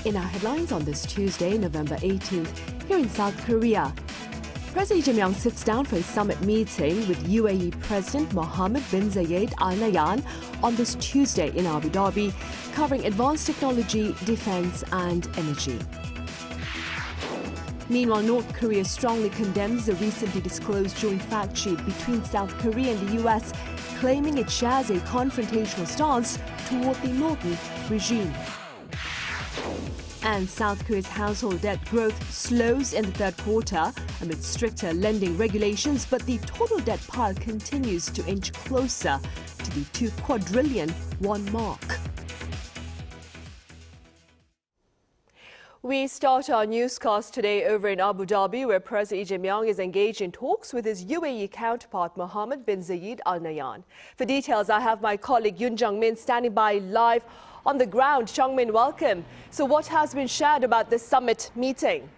In our headlines on this Tuesday, November 18th, here in South Korea, President Lee Jae-myung sits down for a summit meeting with UAE President Mohammed bin Zayed Al Nahyan on this Tuesday in Abu Dhabi, covering advanced technology, defense and energy. Meanwhile, North Korea strongly condemns the recently disclosed joint fact sheet between South Korea and the U.S., claiming it shares a confrontational stance toward the Northern regime. And South Korea's household debt growth slows in the third quarter amid stricter lending regulations, but the total debt pile continues to inch closer to the 2 quadrillion won mark. We start our newscast today over in Abu Dhabi, where President Lee Jae-myung is engaged in talks with his UAE counterpart Mohammed bin Zayed Al Nahyan. For details, I have my colleague Yoon Jung-min standing by live on the ground. Jung-min, welcome. So what has been shared about this summit meeting?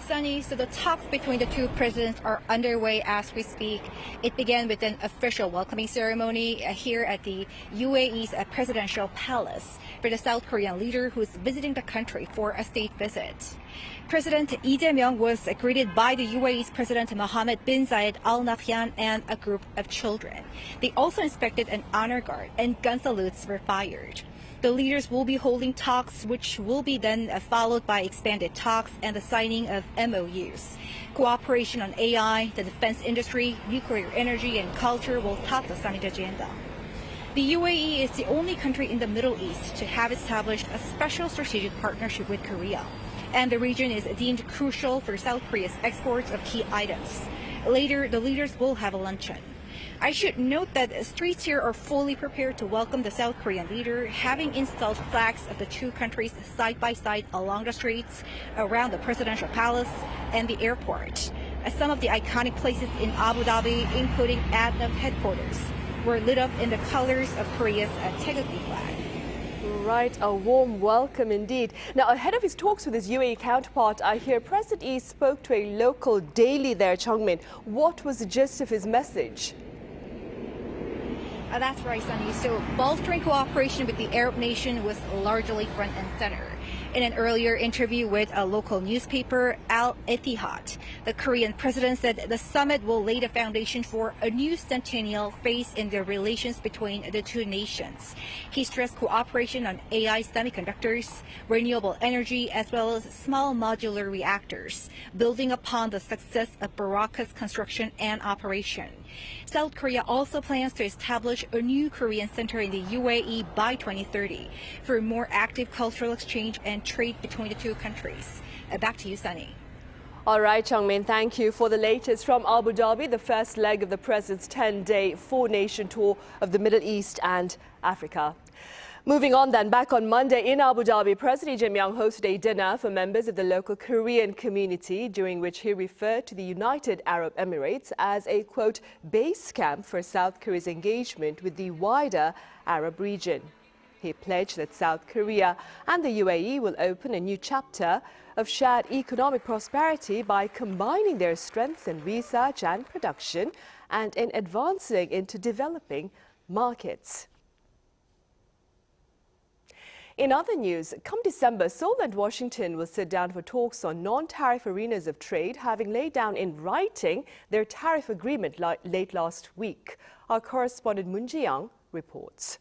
Sunny, so the talks between the two presidents are underway as we speak. It began with an official welcoming ceremony here at the UAE's presidential palace for the South Korean leader who's visiting the country for a state visit. President Lee Jae-myung was greeted by the UAE's President Mohammed bin Zayed Al Nahyan and a group of children. They also inspected an honor guard and gun salutes were fired. The leaders will be holding talks, which will be then followed by expanded talks and the signing of MOUs. Cooperation on AI, the defense industry, nuclear energy, and culture will top the summit agenda. The UAE is the only country in the Middle East to have established a special strategic partnership with Korea, and the region is deemed crucial for South Korea's exports of key items. Later, the leaders will have a luncheon. I should note that streets here are fully prepared to welcome the South Korean leader, having installed flags of the two countries side by side along the streets, around the presidential palace, and the airport. Some of the iconic places in Abu Dhabi, including ADNOC headquarters, were lit up in the colors of Korea's Taegukgi flag. Right, a warm welcome indeed. Now, ahead of his talks with his UAE counterpart, I hear President Lee spoke to a local daily there, Jung-min. What was the gist of his message? That's right, Sunny. So bolstering cooperation with the Arab nation was largely front and center. In an earlier interview with a local newspaper, Al Ittihad, the Korean president said the summit will lay the foundation for a new centennial phase in the relations between the two nations. He stressed cooperation on AI semiconductors, renewable energy, as well as small modular reactors, building upon the success of Baraka's construction and operation. South Korea also plans to establish a new Korean center in the UAE by 2030 for more active cultural exchange and trade between the two countries. Back to you, Sunny. All right, Jung-min, thank you for the latest from Abu Dhabi, the first leg of the president's 10-day, 4-nation tour of the Middle East and Africa. Moving on then, back on Monday in Abu Dhabi, President Lee Jae-myung hosted a dinner for members of the local Korean community, during which he referred to the United Arab Emirates as a, quote, base camp for South Korea's engagement with the wider Arab region. He pledged that South Korea and the UAE will open a new chapter of shared economic prosperity by combining their strengths in research and production and in advancing into developing markets. In other news, come December, Seoul and Washington will sit down for talks on non-tariff arenas of trade, having laid down in writing their tariff agreement late last week. Our correspondent Moon Ji-young reports.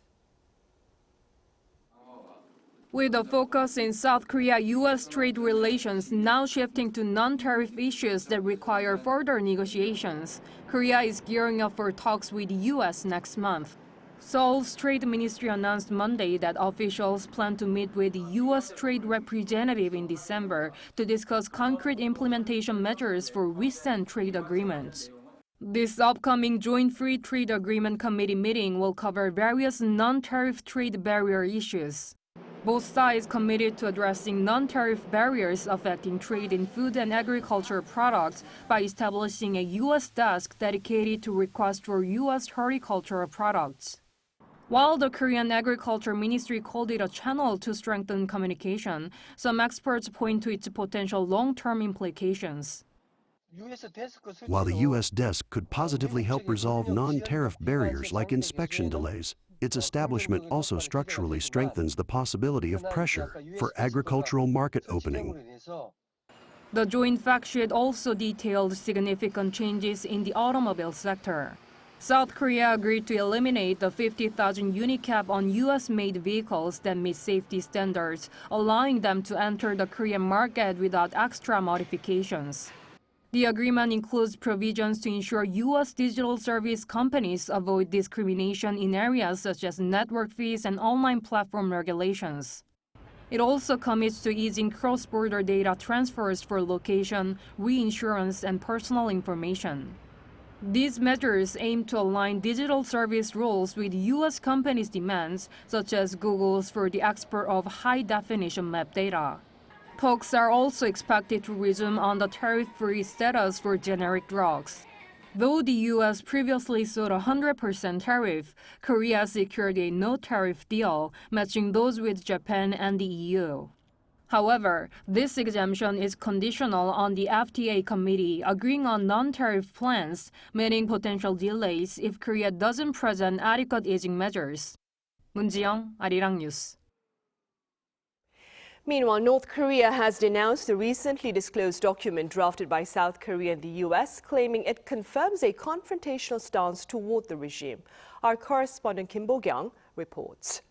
With the focus in South Korea-U.S. trade relations now shifting to non-tariff issues that require further negotiations, Korea is gearing up for talks with the U.S. next month. Seoul's Trade Ministry announced Monday that officials plan to meet with the U.S. trade representative in December to discuss concrete implementation measures for recent trade agreements. This upcoming Joint Free Trade Agreement Committee meeting will cover various non-tariff trade barrier issues. Both sides committed to addressing non-tariff barriers affecting trade in food and agriculture products by establishing a U.S. desk dedicated to requests for U.S. horticultural products. While the Korean Agriculture Ministry called it a channel to strengthen communication, some experts point to its potential long-term implications. While the U.S. desk could positively help resolve non-tariff barriers like inspection delays, its establishment also structurally strengthens the possibility of pressure for agricultural market opening. The joint fact sheet also detailed significant changes in the automobile sector. South Korea agreed to eliminate the 50,000 unit cap on U.S.-made vehicles that meet safety standards, allowing them to enter the Korean market without extra modifications. The agreement includes provisions to ensure U.S. digital service companies avoid discrimination in areas such as network fees and online platform regulations. It also commits to easing cross-border data transfers for location, reinsurance, and personal information. These measures aim to align digital service rules with U.S. companies' demands, such as Google's for the export of high-definition map data. Talks are also expected to resume on the tariff-free status for generic drugs. Though the U.S. previously sought a 100% tariff, Korea secured a no-tariff deal, matching those with Japan and the EU. However, this exemption is conditional on the FTA committee agreeing on non-tariff plans, meaning potential delays if Korea doesn't present adequate easing measures. 문지영, Arirang News. Meanwhile, North Korea has denounced the recently disclosed document drafted by South Korea and the U.S., claiming it confirms a confrontational stance toward the regime. Our correspondent Kim Bo-kyung reports.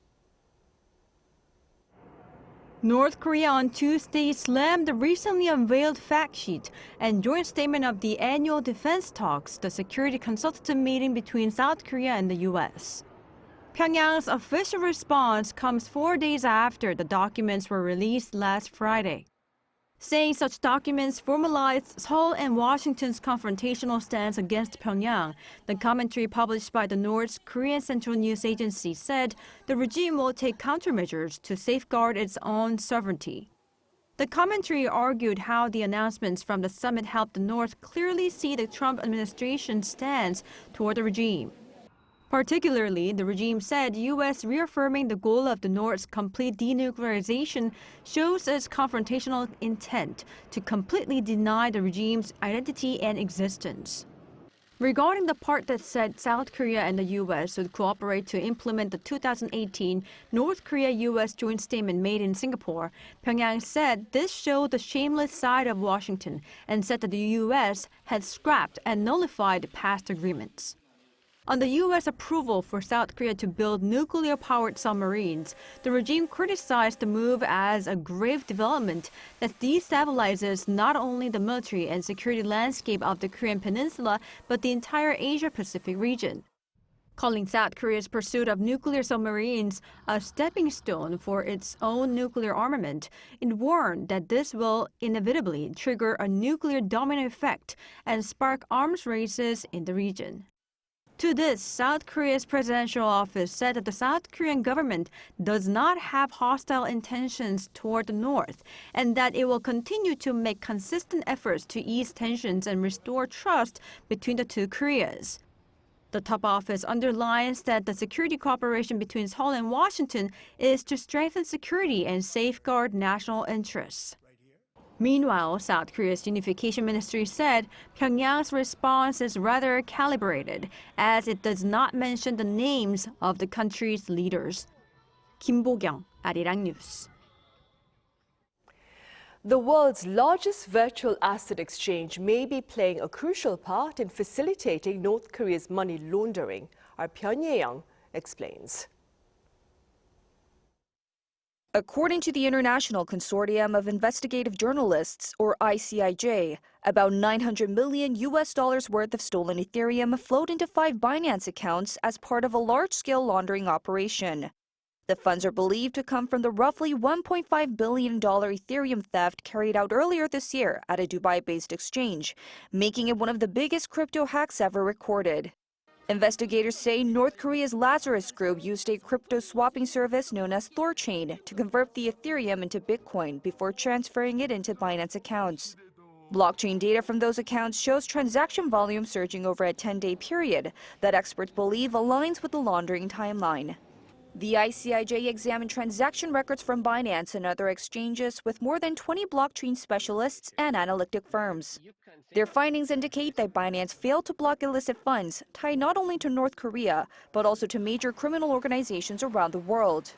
North Korea on Tuesday slammed the recently unveiled fact sheet and joint statement of the annual defense talks, the security consultative meeting between South Korea and the U.S. Pyongyang's official response comes 4 days after the documents were released last Friday, saying such documents formalized Seoul and Washington's confrontational stance against Pyongyang. The commentary published by the North Korean Central News Agency said the regime will take countermeasures to safeguard its own sovereignty. The commentary argued how the announcements from the summit helped the North clearly see the Trump administration's stance toward the regime. Particularly, the regime said U.S. reaffirming the goal of the North's complete denuclearization shows its confrontational intent to completely deny the regime's identity and existence. Regarding the part that said South Korea and the U.S. would cooperate to implement the 2018 North Korea-U.S. joint statement made in Singapore, Pyongyang said this showed the shameless side of Washington and said that the U.S. had scrapped and nullified past agreements. On the U.S. approval for South Korea to build nuclear-powered submarines, the regime criticized the move as a grave development that destabilizes not only the military and security landscape of the Korean peninsula, but the entire Asia-Pacific region. Calling South Korea's pursuit of nuclear submarines a stepping stone for its own nuclear armament, it warned that this will inevitably trigger a nuclear domino effect and spark arms races in the region. To this, South Korea's presidential office said that the South Korean government does not have hostile intentions toward the North and that it will continue to make consistent efforts to ease tensions and restore trust between the two Koreas. The top office underlines that the security cooperation between Seoul and Washington is to strengthen security and safeguard national interests. Meanwhile, South Korea's unification ministry said Pyongyang's response is rather calibrated, as it does not mention the names of the country's leaders. Kim Bo-kyung, Arirang News. The world's largest virtual asset exchange may be playing a crucial part in facilitating North Korea's money laundering. Our Pyongyang explains. According to the International Consortium of Investigative Journalists, or ICIJ, about $900 million worth of stolen Ethereum flowed into 5 Binance accounts as part of a large-scale laundering operation. The funds are believed to come from the roughly $1.5 billion Ethereum theft carried out earlier this year at a Dubai-based exchange, making it one of the biggest crypto hacks ever recorded. Investigators say North Korea's Lazarus Group used a crypto swapping service known as Thorchain to convert the Ethereum into Bitcoin before transferring it into Binance accounts. Blockchain data from those accounts shows transaction volume surging over a 10-day period that experts believe aligns with the laundering timeline. The ICIJ examined transaction records from Binance and other exchanges with more than 20 blockchain specialists and analytic firms. Their findings indicate that Binance failed to block illicit funds tied not only to North Korea, but also to major criminal organizations around the world.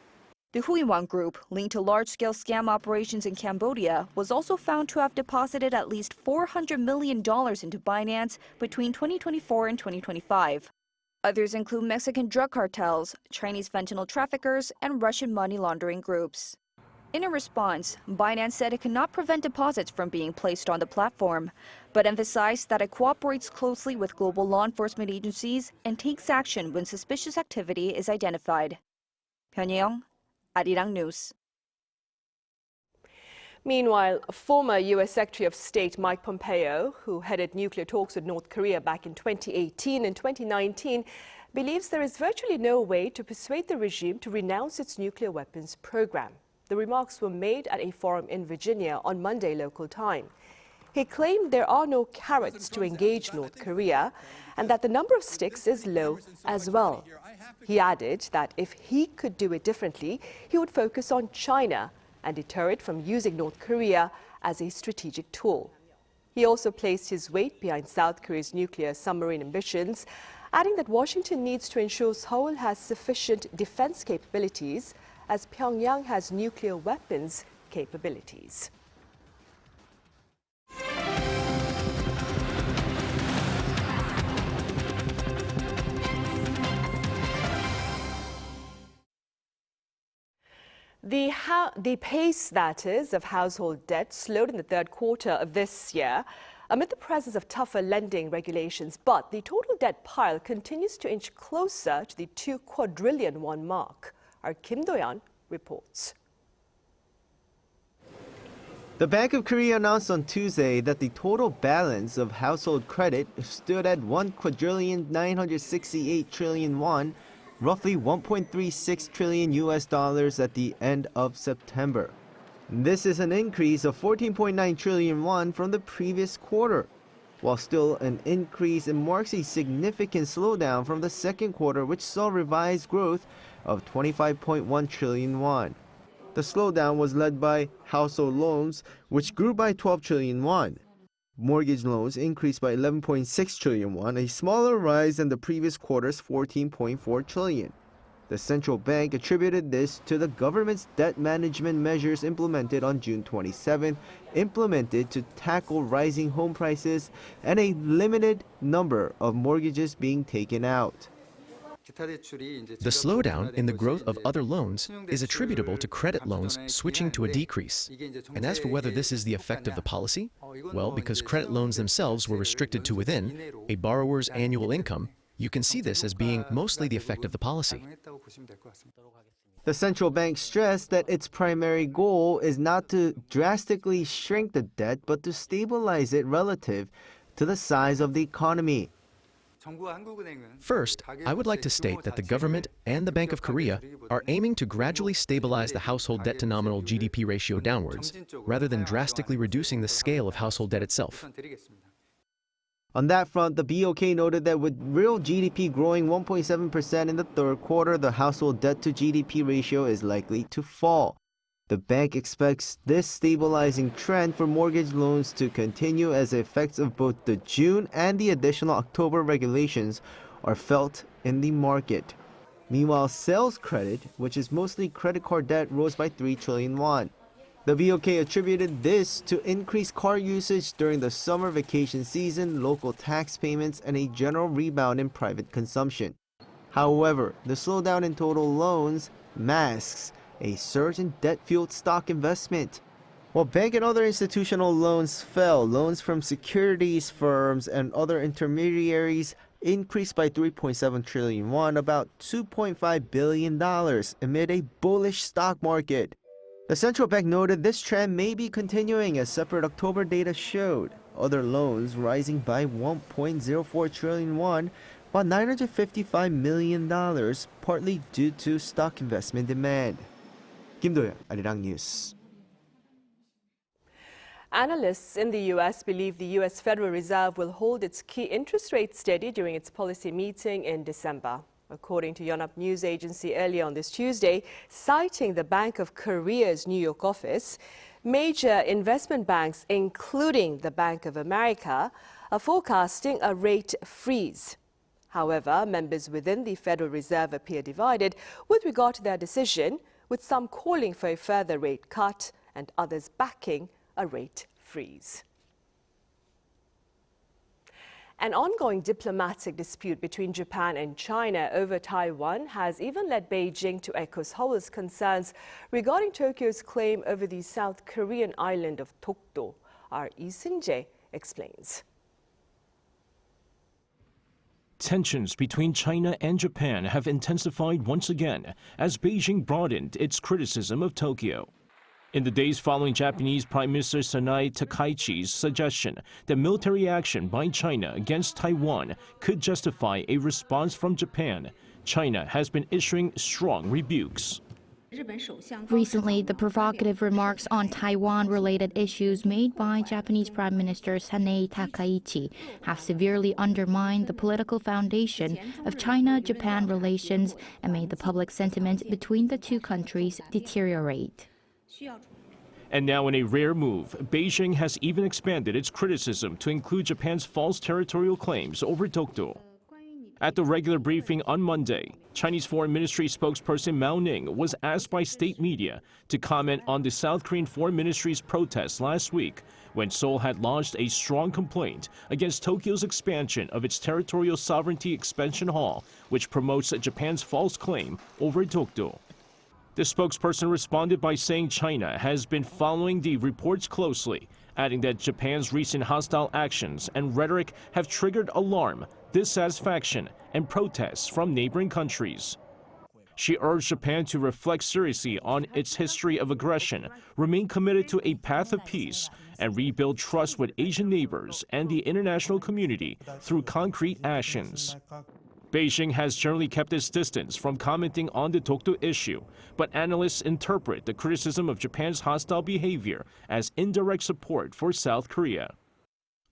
The Huiwan Group, linked to large-scale scam operations in Cambodia, was also found to have deposited at least $400 million into Binance between 2024 and 2025. Others include Mexican drug cartels, Chinese fentanyl traffickers, and Russian money laundering groups. In a response, Binance said it cannot prevent deposits from being placed on the platform, but emphasized that it cooperates closely with global law enforcement agencies and takes action when suspicious activity is identified. Pyongyang, Arirang News. Meanwhile, former U.S. Secretary of State Mike Pompeo, who headed nuclear talks with North Korea back in 2018 and 2019, believes there is virtually no way to persuade the regime to renounce its nuclear weapons program. The remarks were made at a forum in Virginia on Monday local time. He claimed there are no carrots to engage North Korea and that the number of sticks is low as well. He added that if he could do it differently, he would focus on China and deter it from using North Korea as a strategic tool. He also placed his weight behind South Korea's nuclear submarine ambitions, adding that Washington needs to ensure Seoul has sufficient defense capabilities as Pyongyang has nuclear weapons capabilities. The pace, that is, of household debt slowed in the third quarter of this year amid the presence of tougher lending regulations. But the total debt pile continues to inch closer to the 2 quadrillion won mark. Our Kim Do-yeon reports. The Bank of Korea announced on Tuesday that the total balance of household credit stood at 1,968 trillion won, roughly $1.36 trillion at the end of September. This is an increase of 14.9 trillion won from the previous quarter. While still an increase, it marks a significant slowdown from the second quarter, which saw revised growth of 25.1 trillion won. The slowdown was led by household loans, which grew by 12 trillion won. Mortgage loans increased by 11.6 trillion won, a smaller rise than the previous quarter's 14.4 trillion. The central bank attributed this to the government's debt management measures implemented on June 27th, implemented to tackle rising home prices and a limited number of mortgages being taken out. The slowdown in the growth of other loans is attributable to credit loans switching to a decrease. And as for whether this is the effect of the policy, well, because credit loans themselves were restricted to within a borrower's annual income, you can see this as being mostly the effect of the policy. The central bank stressed that its primary goal is not to drastically shrink the debt, but to stabilize it relative to the size of the economy. First, I would like to state that the government and the Bank of Korea are aiming to gradually stabilize the household debt to nominal GDP ratio downwards, rather than drastically reducing the scale of household debt itself. On that front, the BOK noted that with real GDP growing 1.7% in the third quarter, the household debt to GDP ratio is likely to fall. The bank expects this stabilizing trend for mortgage loans to continue as the effects of both the June and the additional October regulations are felt in the market. Meanwhile, sales credit, which is mostly credit card debt, rose by 3 trillion won. The BOK attributed this to increased car usage during the summer vacation season, local tax payments, and a general rebound in private consumption. However, the slowdown in total loans masks a surge in debt-fueled stock investment. While bank and other institutional loans fell, loans from securities firms and other intermediaries increased by 3.7 trillion won, about $2.5 billion, amid a bullish stock market. The central bank noted this trend may be continuing as separate October data showed. Other loans rising by 1.04 trillion won, while $955 million, partly due to stock investment demand. Kim Do-yeon, Arirang News. Analysts in the U.S. believe the U.S. Federal Reserve will hold its key interest rate steady during its policy meeting in December. according to Yonhap News Agency earlier on this Tuesday, citing the Bank of Korea's New York office. Major investment banks, including the Bank of America, are forecasting a rate freeze. However, members within the Federal Reserve appear divided with regard to their decision, with some calling for a further rate cut and others backing a rate freeze. An ongoing diplomatic dispute between Japan and China over Taiwan has even led Beijing to echo Seoul's concerns regarding Tokyo's claim over the South Korean island of Dokdo. Our Lee Seung-jae explains. Tensions between China and Japan have intensified once again as Beijing broadened its criticism of Tokyo. In the days following Japanese Prime Minister Sanae Takaichi's suggestion that military action by China against Taiwan could justify a response from Japan, China has been issuing strong rebukes. Recently, the provocative remarks on Taiwan-related issues made by Japanese Prime Minister Sanae Takaichi have severely undermined the political foundation of China-Japan relations and made the public sentiment between the two countries deteriorate. And now, in a rare move, Beijing has even expanded its criticism to include Japan's false territorial claims over Dokdo. At the regular briefing on Monday, Chinese Foreign Ministry spokesperson Mao Ning was asked by state media to comment on the South Korean Foreign Ministry's protests last week, when Seoul had launched a strong complaint against Tokyo's expansion of its territorial sovereignty expansion hall, which promotes Japan's false claim over Dokdo. The spokesperson responded by saying China has been following the reports closely, adding that Japan's recent hostile actions and rhetoric have triggered alarm, dissatisfaction, and protests from neighboring countries. She urged Japan to reflect seriously on its history of aggression, remain committed to a path of peace, and rebuild trust with Asian neighbors and the international community through concrete actions. Beijing has generally kept its distance from commenting on the Dokdo issue, but analysts interpret the criticism of Japan's hostile behavior as indirect support for South Korea.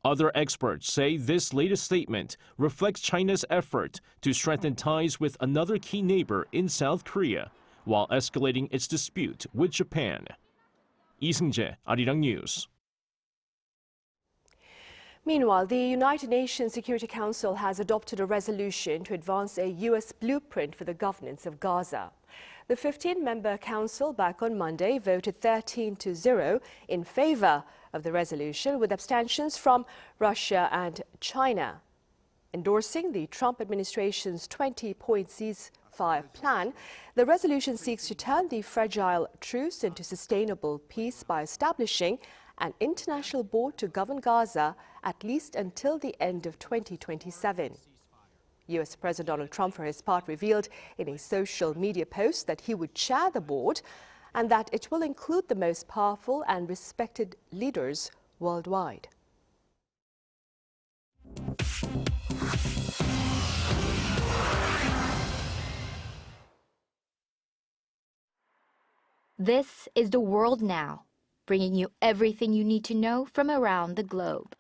Other experts say this latest statement reflects China's effort to strengthen ties with another key neighbor in South Korea, while escalating its dispute with Japan. Lee Seung-jae, Arirang News. Meanwhile, the United Nations Security Council has adopted a resolution to advance a U.S. blueprint for the governance of Gaza. The 15-member council back on Monday voted 13-0 in favor of the resolution, with abstentions from Russia and China. Endorsing the Trump administration's 20-point ceasefire plan, the resolution seeks to turn the fragile truce into sustainable peace by establishing an international board to govern Gaza at least until the end of 2027. U.S. President Donald Trump, for his part, revealed in a social media post that he would chair the board and that it will include the most powerful and respected leaders worldwide. This is The World Now, bringing you everything you need to know from around the globe.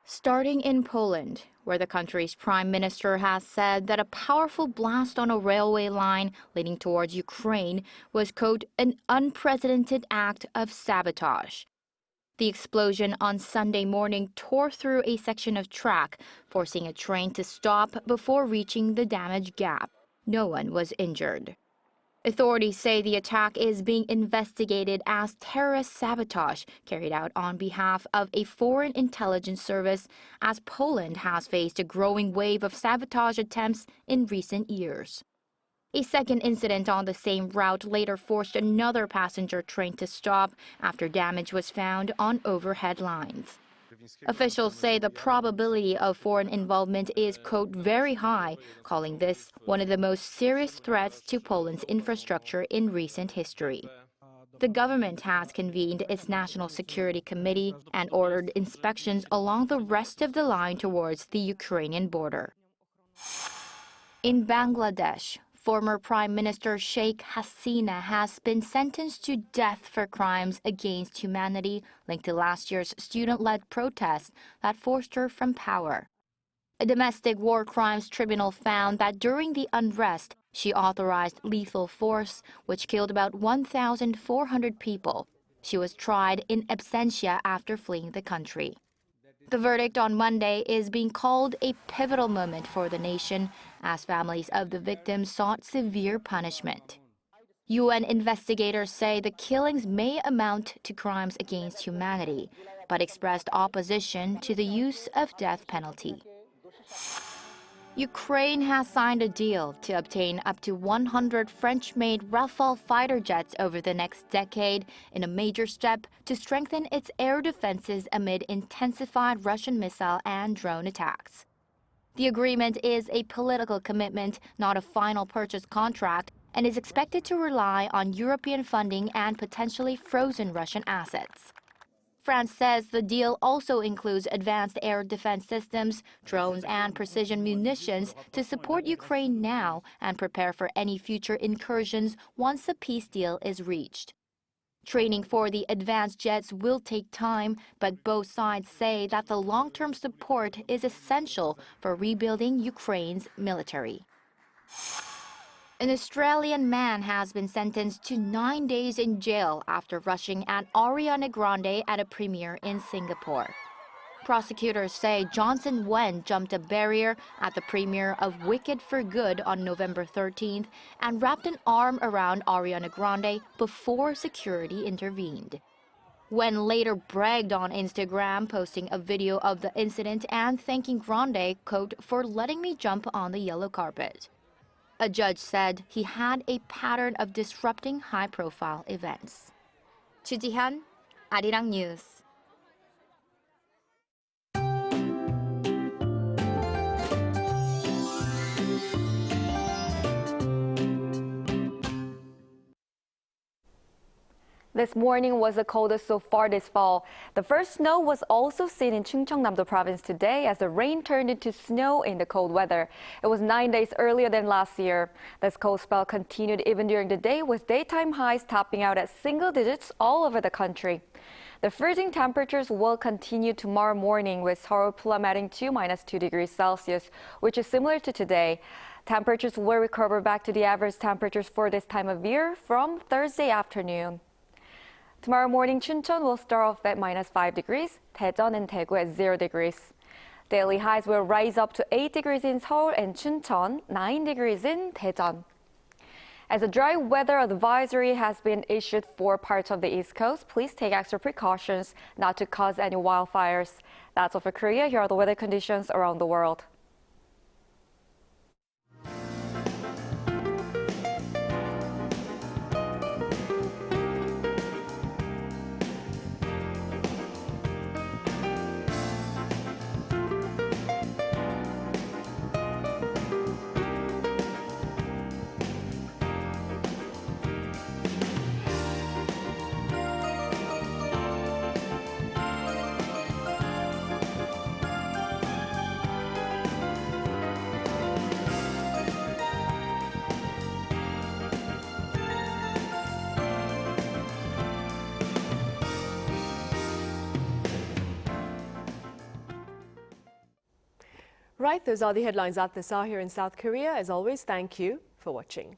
Starting in Poland, where the country's prime minister has said that a powerful blast on a railway line leading towards Ukraine was, quote, an unprecedented act of sabotage. The explosion on Sunday morning tore through a section of track, forcing a train to stop before reaching the damaged gap. No one was injured. Authorities say the attack is being investigated as terrorist sabotage carried out on behalf of a foreign intelligence service, as Poland has faced a growing wave of sabotage attempts in recent years. A second incident on the same route later forced another passenger train to stop after damage was found on overhead lines. Officials say the probability of foreign involvement is, quote, very high, calling this one of the most serious threats to Poland's infrastructure in recent history. The government has convened its National Security Committee and ordered inspections along the rest of the line towards the Ukrainian border. In Bangladesh, former Prime Minister Sheikh Hasina has been sentenced to death for crimes against humanity linked to last year's student-led protests that forced her from power. A domestic war crimes tribunal found that during the unrest, she authorized lethal force, which killed about 1,400 people. She was tried in absentia after fleeing the country. The verdict on Monday is being called a pivotal moment for the nation as families of the victims sought severe punishment. UN investigators say the killings may amount to crimes against humanity, but expressed opposition to the use of death penalty. Ukraine has signed a deal to obtain up to 100 French-made Rafale fighter jets over the next decade in a major step to strengthen its air defenses amid intensified Russian missile and drone attacks. The agreement is a political commitment, not a final purchase contract, and is expected to rely on European funding and potentially frozen Russian assets. France says the deal also includes advanced air defense systems, drones, and precision munitions to support Ukraine now and prepare for any future incursions once a peace deal is reached. Training for the advanced jets will take time, but both sides say that the long-term support is essential for rebuilding Ukraine's military. An Australian man has been sentenced to 9 days in jail after rushing at Ariana Grande at a premiere in Singapore. Prosecutors say Johnson Wen jumped a barrier at the premiere of Wicked for Good on November 13th and wrapped an arm around Ariana Grande before security intervened. Wen later bragged on Instagram, posting a video of the incident and thanking Grande, quote, for letting me jump on the yellow carpet. A judge said he had a pattern of disrupting high-profile events. 주지현, Arirang News. This morning was the coldest so far this fall. The first snow was also seen in Chungcheongnam-do province today as the rain turned into snow in the cold weather. It was 9 days earlier than last year. This cold spell continued even during the day, with daytime highs topping out at single digits all over the country. The freezing temperatures will continue tomorrow morning, with Seoul plummeting to -2 degrees Celsius, which is similar to today. Temperatures will recover back to the average temperatures for this time of year from Thursday afternoon. Tomorrow morning, Chuncheon will start off at -5 degrees, Daejeon and Daegu at 0 degrees. Daily highs will rise up to 8 degrees in Seoul and Chuncheon, 9 degrees in Daejeon. As a dry weather advisory has been issued for parts of the East Coast, please take extra precautions not to cause any wildfires. That's all for Korea. Here are the weather conditions around the world. Right, those are the headlines at this hour here in South Korea. As always, thank you for watching.